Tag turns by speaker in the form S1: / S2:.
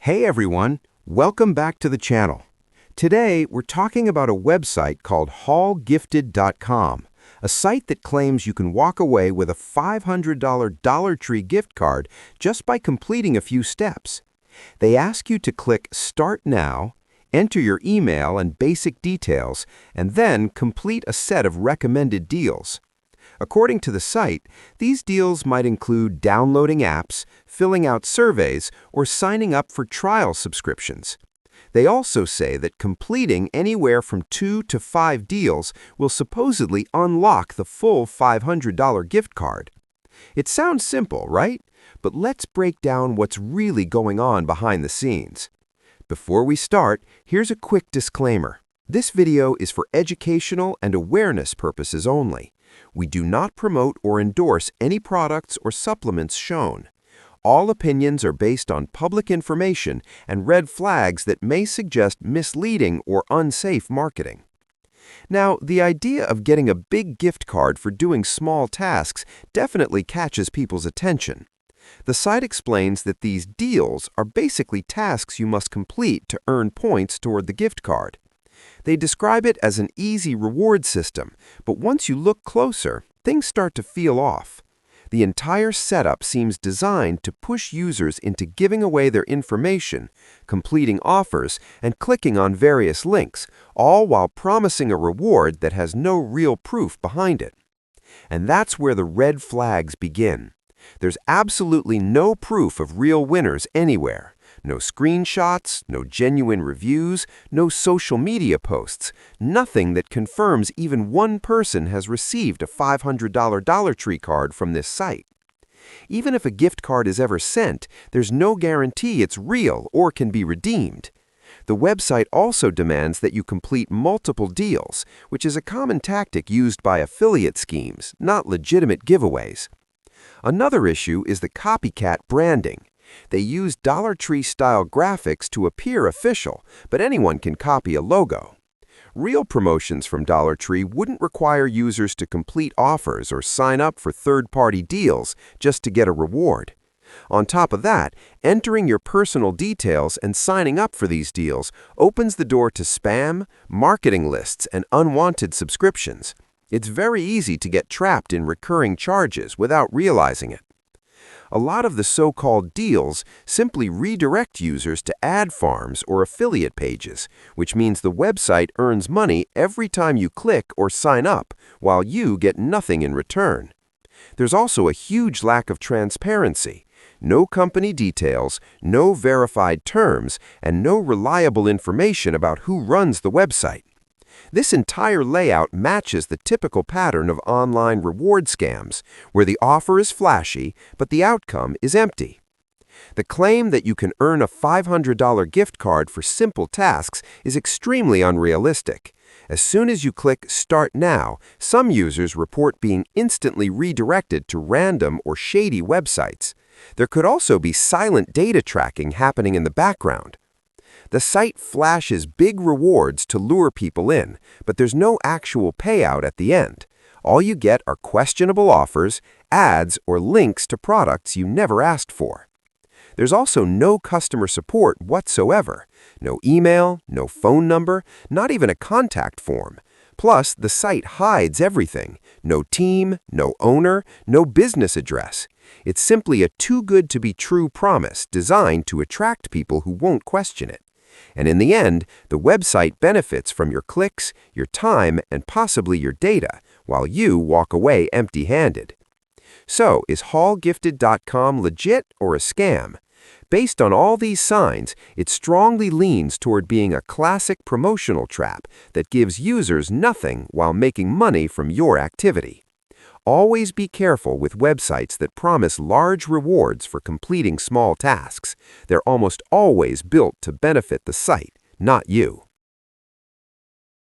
S1: Hey everyone, welcome back to the channel. Today we're talking about a website called haulgifted.com, a site that claims you can walk away with a $500 Dollar Tree gift card just by completing a few steps. They ask you to click Start Now, enter your email and basic details, and then complete a set of recommended deals. According to the site, these deals might include downloading apps, filling out surveys, or signing up for trial subscriptions. They also say that completing anywhere from 2 to 5 deals will supposedly unlock the full $500 gift card. It sounds simple, right? But let's break down what's really going on behind the scenes. Before we start, here's a quick disclaimer. This video is for educational and awareness purposes only. We do not promote or endorse any products or supplements shown. All opinions are based on public information and red flags that may suggest misleading or unsafe marketing. Now, the idea of getting a big gift card for doing small tasks definitely catches people's attention. The site explains that these deals are basically tasks you must complete to earn points toward the gift card. They describe it as an easy reward system, but once you look closer, things start to feel off. The entire setup seems designed to push users into giving away their information, completing offers, and clicking on various links, all while promising a reward that has no real proof behind it. And that's where the red flags begin. There's absolutely no proof of real winners anywhere. No screenshots, no genuine reviews, no social media posts, nothing that confirms even one person has received a $500 Dollar Tree card from this site. Even if a gift card is ever sent, there's no guarantee it's real or can be redeemed. The website also demands that you complete multiple deals, which is a common tactic used by affiliate schemes, not legitimate giveaways. Another issue is the copycat branding. They use Dollar Tree-style graphics to appear official, but anyone can copy a logo. Real promotions from Dollar Tree wouldn't require users to complete offers or sign up for third-party deals just to get a reward. On top of that, entering your personal details and signing up for these deals opens the door to spam, marketing lists, and unwanted subscriptions. It's very easy to get trapped in recurring charges without realizing it. A lot of the so-called deals simply redirect users to ad farms or affiliate pages, which means the website earns money every time you click or sign up, while you get nothing in return. There's also a huge lack of transparency. No company details, no verified terms, and no reliable information about who runs the website. This entire layout matches the typical pattern of online reward scams, where the offer is flashy, but the outcome is empty. The claim that you can earn a $500 gift card for simple tasks is extremely unrealistic. As soon as you click Start Now, some users report being instantly redirected to random or shady websites. There could also be silent data tracking happening in the background. The site flashes big rewards to lure people in, but there's no actual payout at the end. All you get are questionable offers, ads, or links to products you never asked for. There's also no customer support whatsoever. No email, no phone number, not even a contact form. Plus, the site hides everything. No team, no owner, no business address. It's simply a too-good-to-be-true promise designed to attract people who won't question it. And in the end, the website benefits from your clicks, your time, and possibly your data, while you walk away empty-handed. So, is haulgifted.com legit or a scam? Based on all these signs, it strongly leans toward being a classic promotional trap that gives users nothing while making money from your activity. Always be careful with websites that promise large rewards for completing small tasks. They're almost always built to benefit the site, not you.